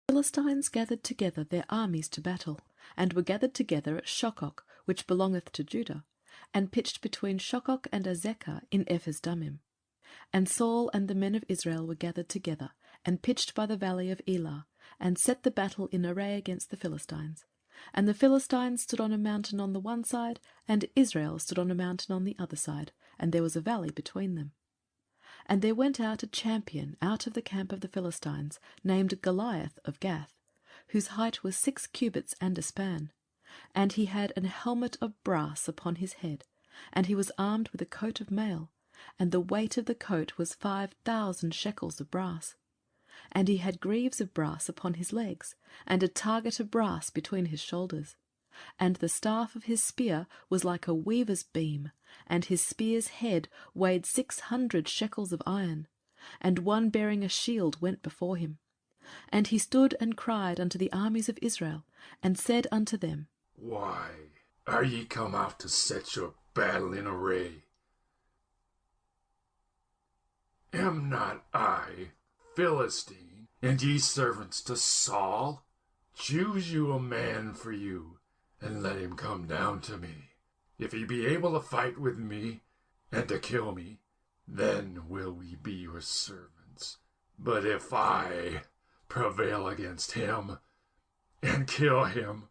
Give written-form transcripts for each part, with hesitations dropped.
Philistines gathered together their armies to battle, and were gathered together at Shochoch, which belongeth to Judah, and pitched between Shochoch and Azekah in Ephes-dammim. And Saul and the men of Israel were gathered together, and pitched by the valley of Elah, and set the battle in array against the Philistines. And the Philistines stood on a mountain on the one side, and Israel stood on a mountain on the other side, and there was a valley between them. And there went out a champion out of the camp of the Philistines, named Goliath of Gath, whose height was 6 cubits and a span. And he had an helmet of brass upon his head, and he was armed with a coat of mail, and the weight of the coat was 5,000 shekels of brass. And he had greaves of brass upon his legs, and a target of brass between his shoulders. And the staff of his spear was like a weaver's beam, and his spear's head weighed 600 shekels of iron. And one bearing a shield went before him. And he stood and cried unto the armies of Israel, and said unto them, Why are ye come out to set your battle in array? Am not I Philistine, and ye servants to Saul? Choose you a man for you, and let him come down to me. If he be able to fight with me, and to kill me, then will we be your servants. But if I prevail against him, and kill him,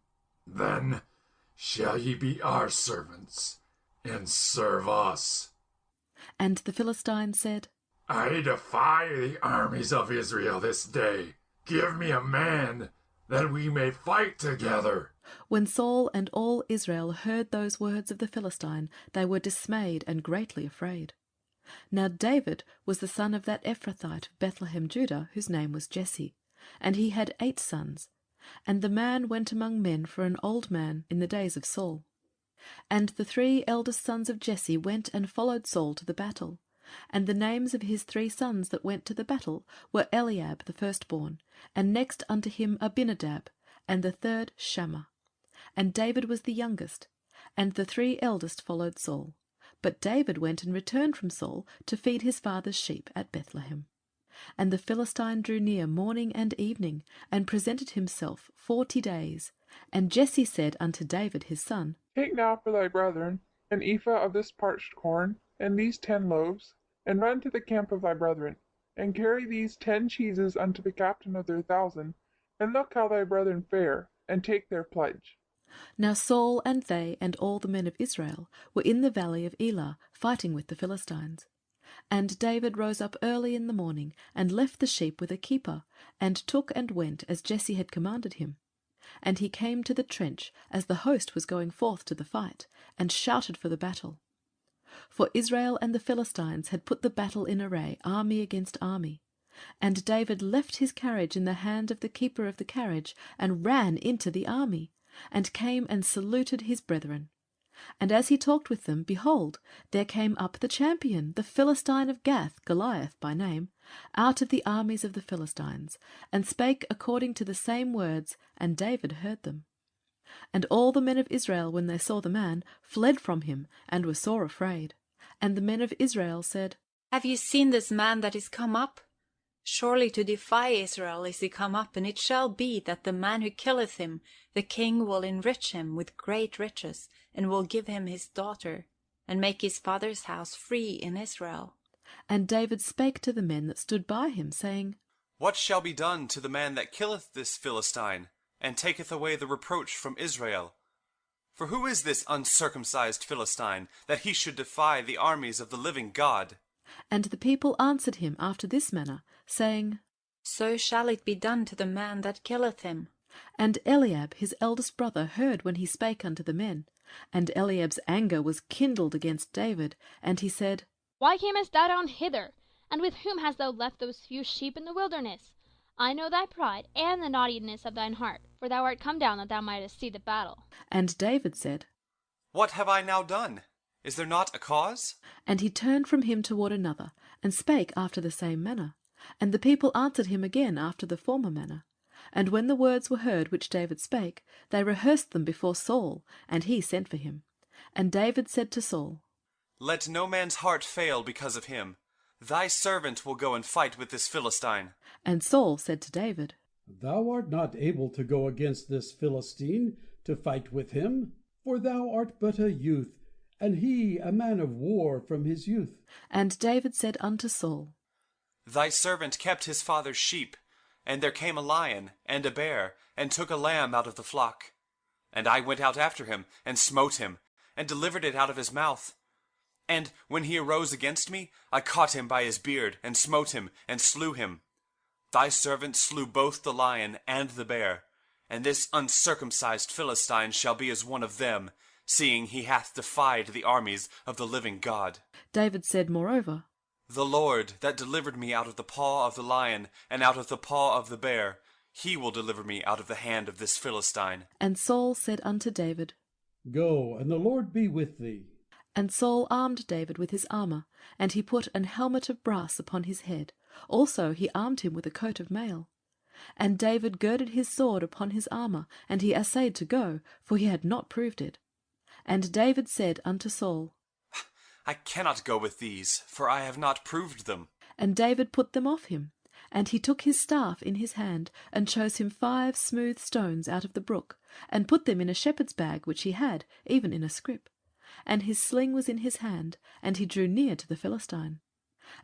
then shall ye be our servants, and serve us. And the Philistines said, I defy the armies of Israel this day. Give me a man, that we may fight together. When Saul and all Israel heard those words of the Philistine, they were dismayed and greatly afraid. Now David was the son of that Ephrathite of Bethlehem Judah, whose name was Jesse, and he had 8 sons. And the man went among men for an old man in the days of Saul. And the 3 eldest sons of Jesse went and followed Saul to the battle. And the names of his 3 sons that went to the battle were Eliab the firstborn, and next unto him Abinadab, and the third Shammah. And David was the youngest, and the 3 eldest followed Saul. But David went and returned from Saul to feed his father's sheep at Bethlehem. And the Philistine drew near morning and evening, and presented himself 40 days. And Jesse said unto David his son, Take now for thy brethren an ephah of this parched corn, and these 10 loaves, and run to the camp of thy brethren, and carry these 10 cheeses unto the captain of their 1,000, and look how thy brethren fare, and take their pledge. Now Saul and they and all the men of Israel were in the valley of Elah, fighting with the Philistines. And David rose up early in the morning, and left the sheep with a keeper, and took and went as Jesse had commanded him. And he came to the trench as the host was going forth to the fight, and shouted for the battle. For Israel and the Philistines had put the battle in array, army against army. And David left his carriage in the hand of the keeper of the carriage, and ran into the army, and came and saluted his brethren. And as he talked with them, behold, there came up the champion, the Philistine of Gath, Goliath by name, out of the armies of the Philistines, and spake according to the same words, and David heard them. And all the men of Israel, when they saw the man, fled from him, and were sore afraid. And the men of Israel said, Have you seen this man that is come up? Surely to defy Israel is he come up, and it shall be that the man who killeth him, the king will enrich him with great riches, and will give him his daughter, and make his father's house free in Israel. And David spake to the men that stood by him, saying, What shall be done to the man that killeth this Philistine, and taketh away the reproach from Israel? For who is this uncircumcised Philistine, that he should defy the armies of the living God? And the people answered him after this manner, saying, So shall it be done to the man that killeth him. And Eliab his eldest brother heard when he spake unto the men. And Eliab's anger was kindled against David, and he said, Why camest thou down hither? And with whom hast thou left those few sheep in the wilderness? I know thy pride, and the naughtiness of thine heart, for thou art come down that thou mightest see the battle. And David said, What have I now done? Is there not a cause? And he turned from him toward another, and spake after the same manner. And the people answered him again after the former manner. And when the words were heard which David spake, they rehearsed them before Saul, and he sent for him. And David said to Saul, Let no man's heart fail because of him. Thy servant will go and fight with this Philistine. And Saul said to David, Thou art not able to go against this Philistine to fight with him, for thou art but a youth, and he a man of war from his youth. And David said unto Saul, Thy servant kept his father's sheep, and there came a lion and a bear, and took a lamb out of the flock. And I went out after him, and smote him, and delivered it out of his mouth. And when he arose against me, I caught him by his beard, and smote him, and slew him. Thy servant slew both the lion and the bear, and this uncircumcised Philistine shall be as one of them, seeing he hath defied the armies of the living God. David said moreover, The Lord that delivered me out of the paw of the lion, and out of the paw of the bear, he will deliver me out of the hand of this Philistine. And Saul said unto David, Go, and the Lord be with thee. And Saul armed David with his armour, and he put an helmet of brass upon his head. Also he armed him with a coat of mail. And David girded his sword upon his armour, and he essayed to go, for he had not proved it. And David said unto Saul, I cannot go with these, for I have not proved them. And David put them off him. And he took his staff in his hand, and chose him 5 smooth stones out of the brook, and put them in a shepherd's bag which he had, even in a scrip. And his sling was in his hand, and he drew near to the Philistine.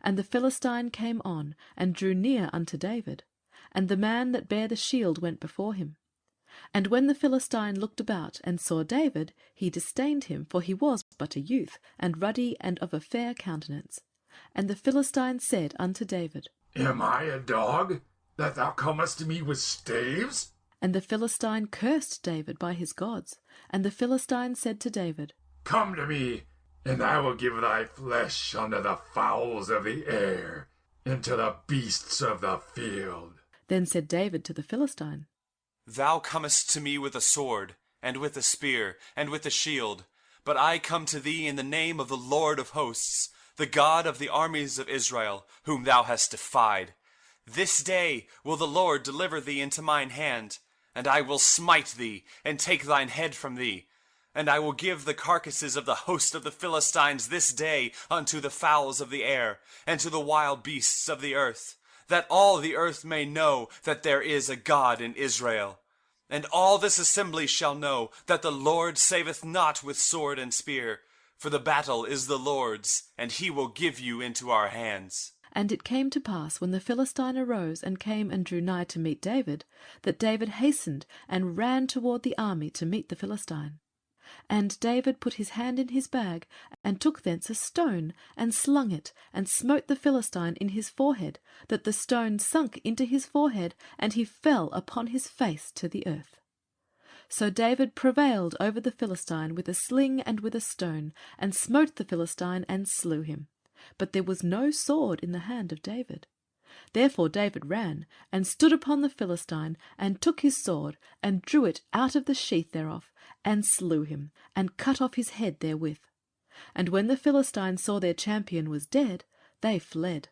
And the Philistine came on, and drew near unto David. And the man that bare the shield went before him. And when the Philistine looked about, and saw David, he disdained him, for he was but a youth, and ruddy, and of a fair countenance. And the Philistine said unto David, Am I a dog, that thou comest to me with staves? And the Philistine cursed David by his gods. And the Philistine said to David, Come to me, and I will give thy flesh unto the fowls of the air, and to the beasts of the field. Then said David to the Philistine, Thou comest to me with a sword, and with a spear, and with a shield. But I come to thee in the name of the Lord of hosts, the God of the armies of Israel, whom thou hast defied. This day will the Lord deliver thee into mine hand, and I will smite thee, and take thine head from thee. And I will give the carcasses of the host of the Philistines this day unto the fowls of the air, and to the wild beasts of the earth, that all the earth may know that there is a God in Israel. And all this assembly shall know that the Lord saveth not with sword and spear, for the battle is the Lord's, and he will give you into our hands. And it came to pass, when the Philistine arose and came and drew nigh to meet David, that David hastened and ran toward the army to meet the Philistine. And David put his hand in his bag, and took thence a stone, and slung it, and smote the Philistine in his forehead, that the stone sunk into his forehead, and he fell upon his face to the earth. So David prevailed over the Philistine with a sling and with a stone, and smote the Philistine, and slew him. But there was no sword in the hand of David. Therefore David ran, and stood upon the Philistine, and took his sword, and drew it out of the sheath thereof, and slew him, and cut off his head therewith. And when the Philistines saw their champion was dead, they fled.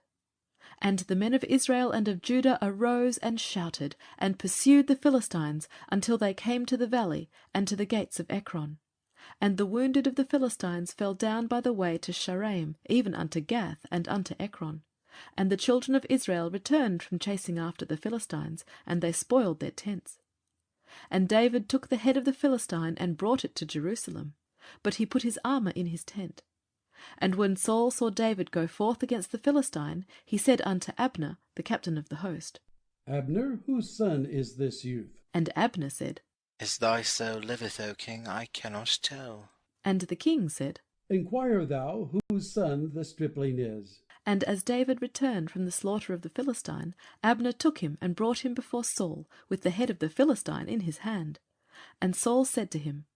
And the men of Israel and of Judah arose and shouted, and pursued the Philistines until they came to the valley, and to the gates of Ekron. And the wounded of the Philistines fell down by the way to Sharaim, even unto Gath, and unto Ekron. And the children of Israel returned from chasing after the Philistines, and they spoiled their tents. And David took the head of the Philistine, and brought it to Jerusalem. But he put his armour in his tent. And when Saul saw David go forth against the Philistine, he said unto Abner, the captain of the host, Abner, whose son is this youth? And Abner said, As thy soul liveth, O king, I cannot tell. And the king said, Inquire thou whose son the stripling is. And as David returned from the slaughter of the Philistine, Abner took him and brought him before Saul, with the head of the Philistine in his hand. And Saul said to him,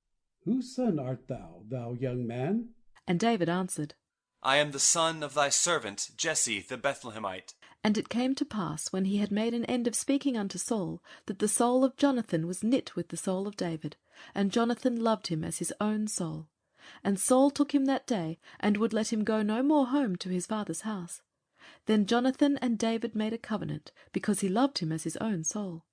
Whose son art thou, thou young man? And David answered, I am the son of thy servant Jesse the Bethlehemite. And it came to pass, when he had made an end of speaking unto Saul, that the soul of Jonathan was knit with the soul of David, and Jonathan loved him as his own soul. And Saul took him that day, and would let him go no more home to his father's house. Then Jonathan and David made a covenant, because he loved him as his own soul.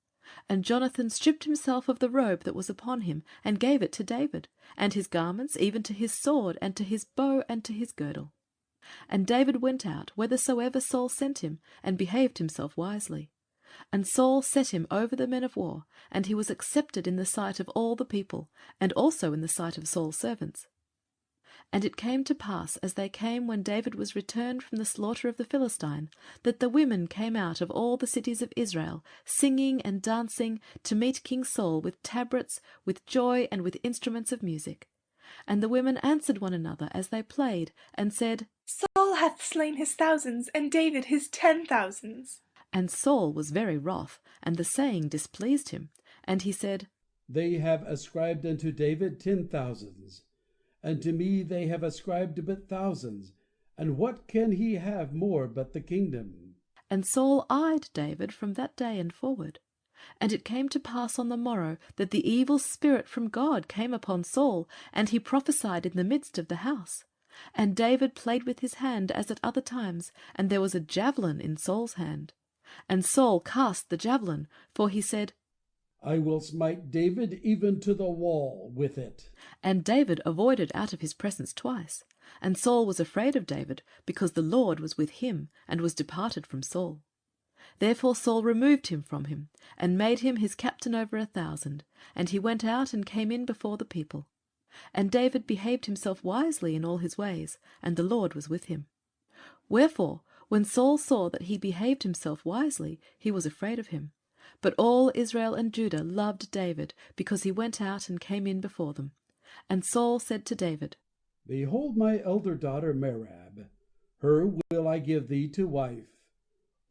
And Jonathan stripped himself of the robe that was upon him, and gave it to David, and his garments, even to his sword, and to his bow, and to his girdle. And David went out whithersoever Saul sent him, and behaved himself wisely. And Saul set him over the men of war, and he was accepted in the sight of all the people, and also in the sight of Saul's servants. And it came to pass, as they came when David was returned from the slaughter of the Philistine, that the women came out of all the cities of Israel, singing and dancing, to meet King Saul with tabrets, with joy, and with instruments of music. And the women answered one another as they played, and said, Saul hath slain his thousands, and David his 10,000s. And Saul was very wroth, and the saying displeased him. And he said, They have ascribed unto David 10,000s, and to me they have ascribed but thousands. And what can he have more but the kingdom? And Saul eyed David from that day and forward. And it came to pass on the morrow that the evil spirit from God came upon Saul, and he prophesied in the midst of the house. And David played with his hand as at other times, and there was a javelin in Saul's hand. And Saul cast the javelin, for he said, I will smite David even to the wall with it. And David avoided out of his presence twice. And Saul was afraid of David, because the Lord was with him, and was departed from Saul. Therefore Saul removed him from him, and made him his captain over 1,000, and he went out and came in before the people. And David behaved himself wisely in all his ways, and the Lord was with him. Wherefore, when Saul saw that he behaved himself wisely, he was afraid of him. But all Israel and Judah loved David, because he went out and came in before them. And Saul said to David, Behold my elder daughter Merab, her will I give thee to wife.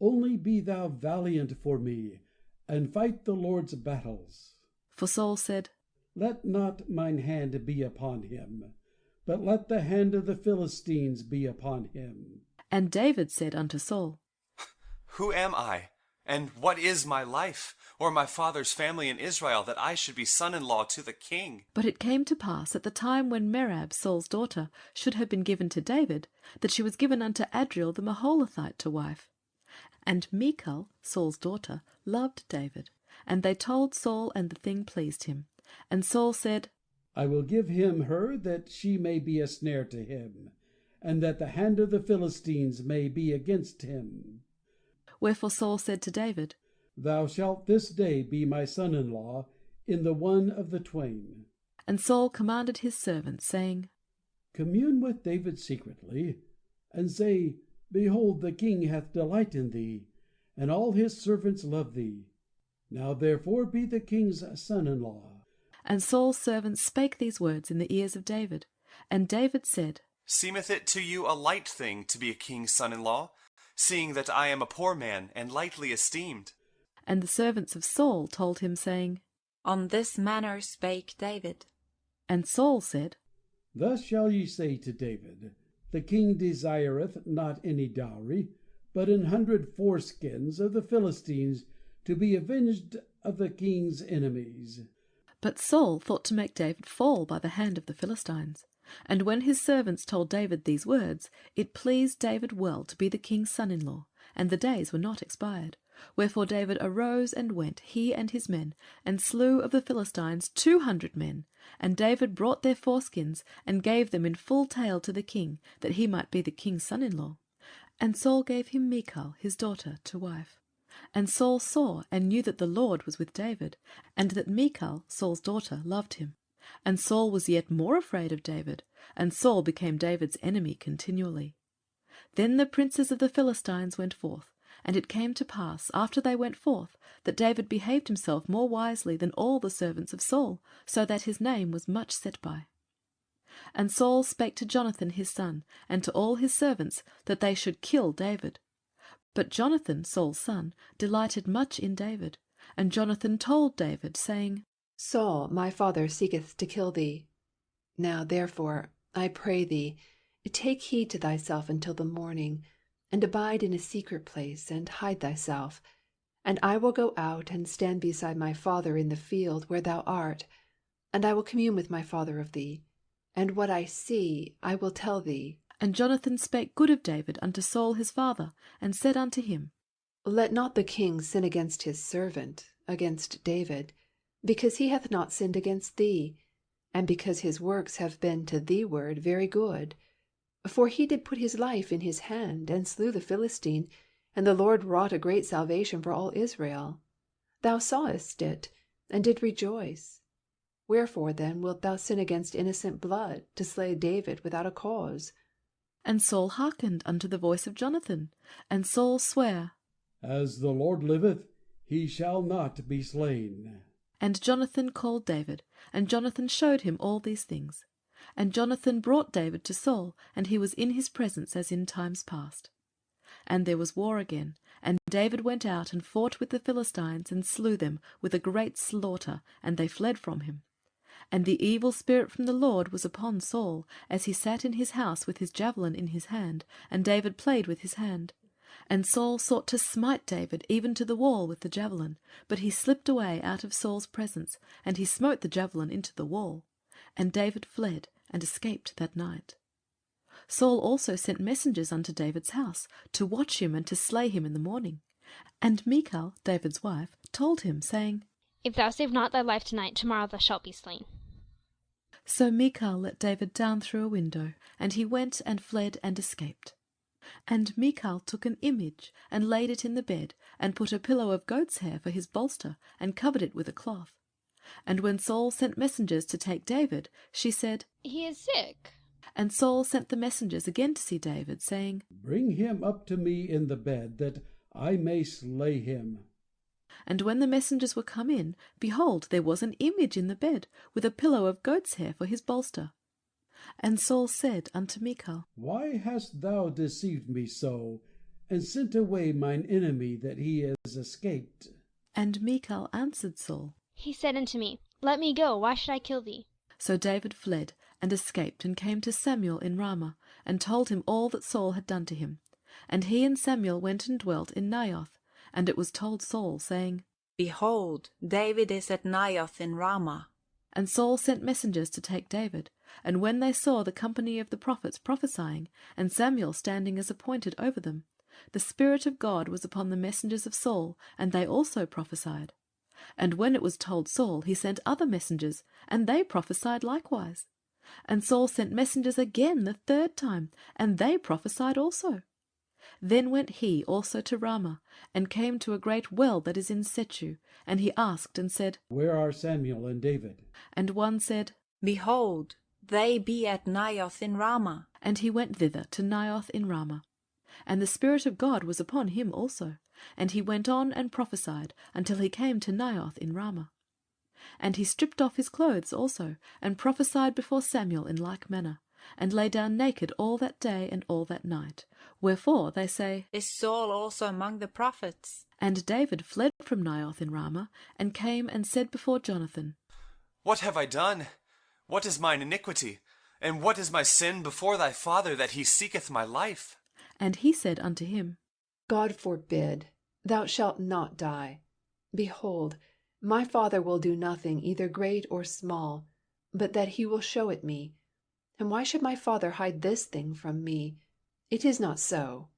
Only be thou valiant for me, and fight the Lord's battles. For Saul said, Let not mine hand be upon him, but let the hand of the Philistines be upon him. And David said unto Saul, Who am I, and what is my life, or my father's family in Israel, that I should be son-in-law to the king? But it came to pass at the time when Merab, Saul's daughter, should have been given to David, that she was given unto Adriel the Maholathite to wife. And Michal, Saul's daughter, loved David. And they told Saul, and the thing pleased him. And Saul said, I will give him her, that she may be a snare to him, and that the hand of the Philistines may be against him. Wherefore Saul said to David, Thou shalt this day be my son-in-law in the one of the twain. And Saul commanded his servants, saying, Commune with David secretly, and say, Behold, the king hath delight in thee, and all his servants love thee. Now therefore be the king's son-in-law. And Saul's servants spake these words in the ears of David. And David said, Seemeth it to you a light thing to be a king's son-in-law, seeing that I am a poor man, and lightly esteemed? And the servants of Saul told him, saying, On this manner spake David. And Saul said, Thus shall ye say to David, The king desireth not any dowry, but 100 foreskins of the Philistines, to be avenged of the king's enemies. But Saul thought to make David fall by the hand of the Philistines. And when his servants told David these words, it pleased David well to be the king's son-in-law, and the days were not expired. Wherefore David arose and went, he and his men, and slew of the Philistines 200 men. And David brought their foreskins, and gave them in full tale to the king, that he might be the king's son-in-law. And Saul gave him Michal his daughter to wife. And Saul saw and knew that the Lord was with David, and that Michal, Saul's daughter, loved him. And Saul was yet more afraid of David, and Saul became David's enemy continually. Then the princes of the Philistines went forth, and it came to pass, after they went forth, that David behaved himself more wisely than all the servants of Saul, so that his name was much set by. And Saul spake to Jonathan his son, and to all his servants, that they should kill David. But Jonathan, Saul's son, delighted much in David. And Jonathan told David, saying, Saul my father seeketh to kill thee. Now therefore, I pray thee, take heed to thyself until the morning, and abide in a secret place, and hide thyself. And I will go out and stand beside my father in the field where thou art, and I will commune with my father of thee, and what I see I will tell thee. And Jonathan spake good of David unto Saul his father, and said unto him, Let not the king sin against his servant, against David, because he hath not sinned against thee, and because his works have been to thee ward very good. For he did put his life in his hand, and slew the Philistine, and the Lord wrought a great salvation for all Israel. Thou sawest it, and did rejoice. Wherefore then wilt thou sin against innocent blood, to slay David without a cause? And Saul hearkened unto the voice of Jonathan, and Saul sware, As the Lord liveth, he shall not be slain. And Jonathan called David, and Jonathan showed him all these things. And Jonathan brought David to Saul, and he was in his presence as in times past. And there was war again, and David went out and fought with the Philistines, and slew them with a great slaughter, and they fled from him. And the evil spirit from the Lord was upon Saul, as he sat in his house with his javelin in his hand, and David played with his hand. And Saul sought to smite David even to the wall with the javelin, but he slipped away out of Saul's presence, and he smote the javelin into the wall. And David fled, and escaped that night. Saul also sent messengers unto David's house, to watch him and to slay him in the morning. And Michal, David's wife, told him, saying, If thou save not thy life tonight, tomorrow thou shalt be slain. So Michal let David down through a window, and he went and fled and escaped. And Michal took an image, and laid it in the bed, and put a pillow of goat's hair for his bolster, and covered it with a cloth. And when Saul sent messengers to take David, she said, He is sick. And Saul sent the messengers again to see David, saying, Bring him up to me in the bed, that I may slay him. And when the messengers were come in, behold, there was an image in the bed, with a pillow of goat's hair for his bolster. And Saul said unto Michal, Why hast thou deceived me so, and sent away mine enemy, that he is escaped? And Michal answered Saul, He said unto me, Let me go, why should I kill thee? So David fled, and escaped, and came to Samuel in Ramah, and told him all that Saul had done to him. And he and Samuel went and dwelt in Naioth. And it was told Saul, saying, Behold, David is at Naioth in Ramah. And Saul sent messengers to take David. And when they saw the company of the prophets prophesying, and Samuel standing as appointed over them, the Spirit of God was upon the messengers of Saul, and they also prophesied. And when it was told Saul, he sent other messengers, and they prophesied likewise. And Saul sent messengers again the third time, and they prophesied also. Then went he also to Ramah, and came to a great well that is in Sechu, and he asked and said, Where are Samuel and David? And one said, Behold, they be at Naioth in Ramah. And he went thither to Naioth in Ramah. And the Spirit of God was upon him also, and he went on and prophesied until he came to Naioth in Ramah. And he stripped off his clothes also, and prophesied before Samuel in like manner, and lay down naked all that day and all that night. Wherefore they say, Is Saul also among the prophets? And David fled from Naioth in Ramah, and came and said before Jonathan, What have I done? What is mine iniquity? And what is my sin before thy father, that he seeketh my life? And he said unto him, God forbid, thou shalt not die. Behold, my father will do nothing, either great or small, but that he will show it me. And why should my father hide this thing from me? It is not so.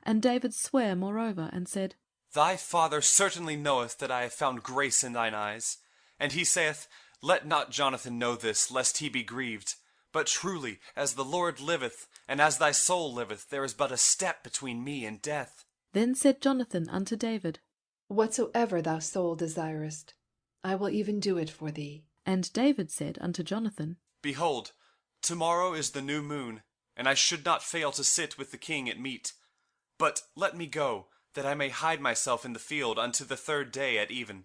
And David sware moreover, and said, Thy father certainly knoweth that I have found grace in thine eyes. And he saith, Let not Jonathan know this, lest he be grieved. But truly, as the Lord liveth, and as thy soul liveth, there is but a step between me and death. Then said Jonathan unto David, Whatsoever thou soul desirest, I will even do it for thee. And David said unto Jonathan, Behold, tomorrow is the new moon, and I should not fail to sit with the king at meat. But let me go, that I may hide myself in the field unto the third day at even.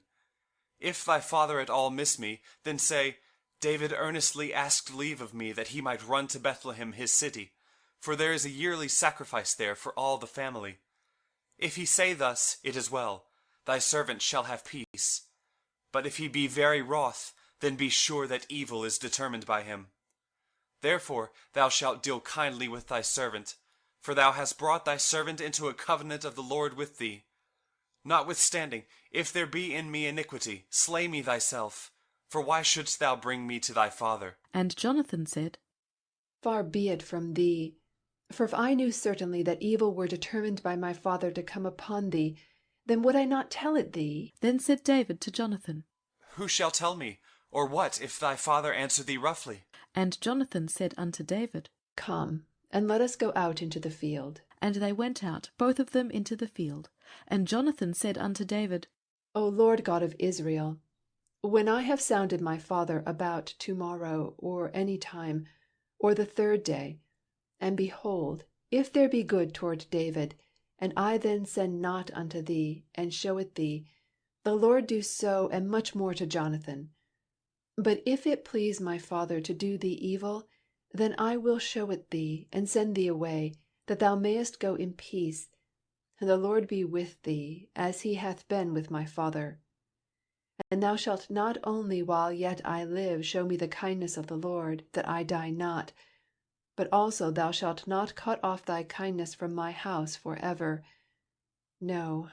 If thy father at all miss me, then say, David earnestly asked leave of me that he might run to Bethlehem his city, for there is a yearly sacrifice there for all the family. If he say thus, it is well, thy servant shall have peace. But if he be very wroth, then be sure that evil is determined by him. Therefore thou shalt deal kindly with thy servant, for thou hast brought thy servant into a covenant of the Lord with thee. Notwithstanding, if there be in me iniquity, slay me thyself, for why shouldst thou bring me to thy father? And Jonathan said, Far be it from thee. For if I knew certainly that evil were determined by my father to come upon thee, then would I not tell it thee? Then said David to Jonathan, Who shall tell me? Or what, if thy father answer thee roughly? And Jonathan said unto David, Come, and let us go out into the field. And they went out, both of them, into the field. And Jonathan said unto David, O Lord God of Israel, when I have sounded my father about tomorrow, or any time, or the third day, and behold, if there be good toward David, and I then send not unto thee, and show it thee, the Lord do so and much more to Jonathan. But if it please my father to do thee evil, then I will show it thee, and send thee away, that thou mayest go in peace, and the Lord be with thee, as he hath been with my father. And thou shalt not only while yet I live show me the kindness of the Lord, that I die not, but also thou shalt not cut off thy kindness from my house for ever. No,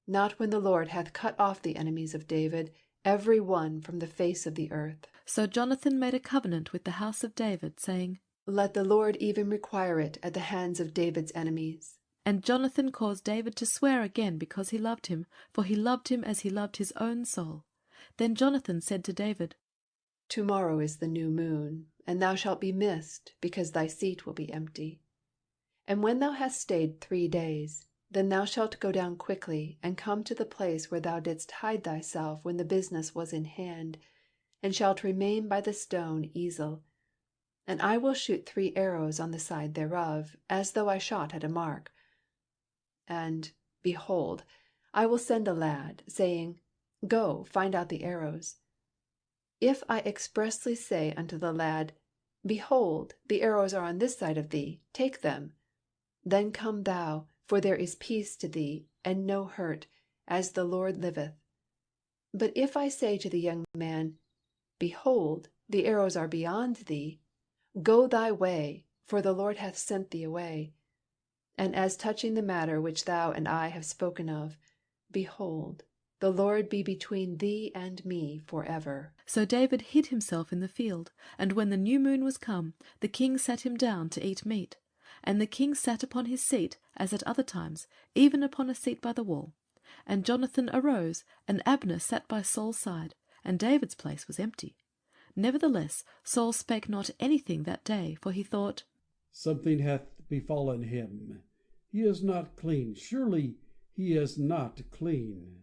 not when the Lord hath cut off the enemies of David, every one from the face of the earth. So Jonathan made a covenant with the house of David, saying, Let the Lord even require it at the hands of David's enemies. And Jonathan caused David to swear again because he loved him, for he loved him as he loved his own soul. Then Jonathan said to David, Tomorrow is the new moon, and thou shalt be missed, because thy seat will be empty. And when thou hast stayed 3 days, then thou shalt go down quickly, and come to the place where thou didst hide thyself when the business was in hand, and shalt remain by the stone Ezel. And I will shoot 3 arrows on the side thereof, as though I shot at a mark. And, behold, I will send a lad, saying, Go, find out the arrows. If I expressly say unto the lad, Behold, the arrows are on this side of thee, take them. Then come thou, for there is peace to thee, and no hurt, as the Lord liveth. But if I say to the young man, Behold, the arrows are beyond thee, go thy way, for the Lord hath sent thee away. And as touching the matter which thou and I have spoken of, behold, the Lord be between thee and me for ever. So David hid himself in the field, and when the new moon was come, the king sat him down to eat meat. And the king sat upon his seat, as at other times, even upon a seat by the wall. And Jonathan arose, and Abner sat by Saul's side, and David's place was empty. Nevertheless Saul spake not anything that day, for he thought, Something hath befallen him. He is not clean. Surely he is not clean.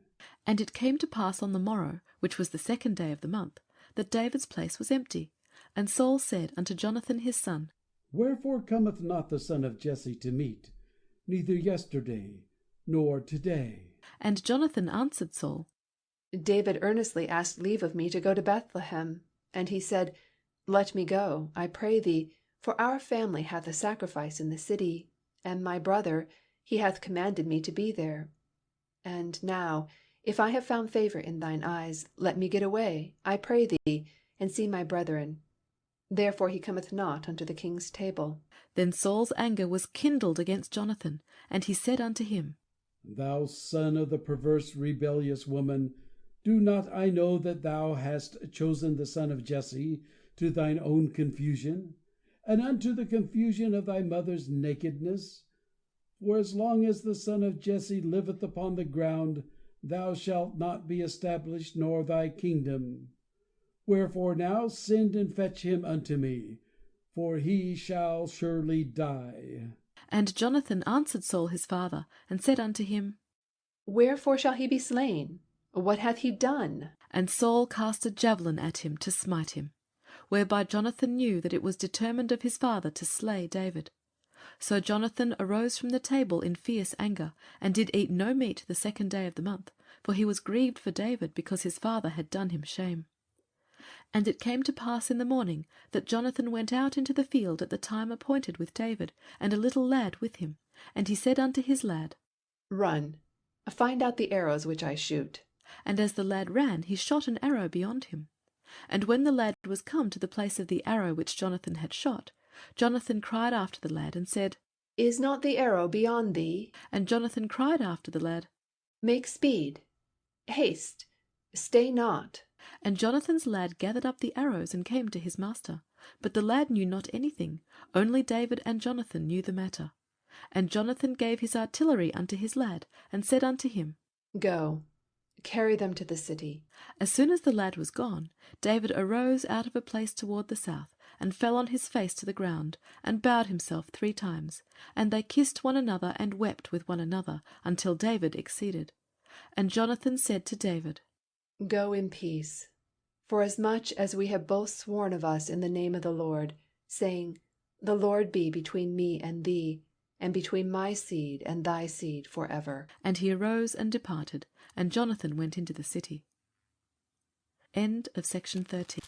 And it came to pass on the morrow, which was the 2nd day of the month, that David's place was empty. And Saul said unto Jonathan his son, Wherefore cometh not the son of Jesse to meat, neither yesterday, nor today? And Jonathan answered Saul, David earnestly asked leave of me to go to Bethlehem. And he said, Let me go, I pray thee, for our family hath a sacrifice in the city, and my brother, he hath commanded me to be there. And now, if I have found favour in thine eyes, let me get away, I pray thee, and see my brethren. Therefore he cometh not unto the king's table. Then Saul's anger was kindled against Jonathan, and he said unto him, Thou son of the perverse rebellious woman, do not I know that thou hast chosen the son of Jesse to thine own confusion, and unto the confusion of thy mother's nakedness? For as long as the son of Jesse liveth upon the ground, thou shalt not be established, nor thy kingdom. Wherefore now send and fetch him unto me, for he shall surely die. And Jonathan answered Saul his father, and said unto him, Wherefore shall he be slain? What hath he done? And Saul cast a javelin at him to smite him, whereby Jonathan knew that it was determined of his father to slay David. So Jonathan arose from the table in fierce anger, and did eat no meat the 2nd day of the month, for he was grieved for David, because his father had done him shame. And it came to pass in the morning that Jonathan went out into the field at the time appointed with David, and a little lad with him. And he said unto his lad, Run, find out the arrows which I shoot. And as the lad ran, he shot an arrow beyond him. And when the lad was come to the place of the arrow which Jonathan had shot, Jonathan cried after the lad, and said, Is not the arrow beyond thee? And Jonathan cried after the lad, Make speed, haste, stay not. And Jonathan's lad gathered up the arrows, and came to his master. But the lad knew not anything, only David and Jonathan knew the matter. And Jonathan gave his artillery unto his lad, and said unto him, Go, carry them to the city. As soon as the lad was gone, David arose out of a place toward the south, and fell on his face to the ground, and bowed himself 3 times. And they kissed one another, and wept with one another, until David exceeded. And Jonathan said to David, Go in peace, forasmuch as we have both sworn of us in the name of the Lord, saying, The Lord be between me and thee, and between my seed and thy seed forever. And he arose and departed, and Jonathan went into the city. End of section 13.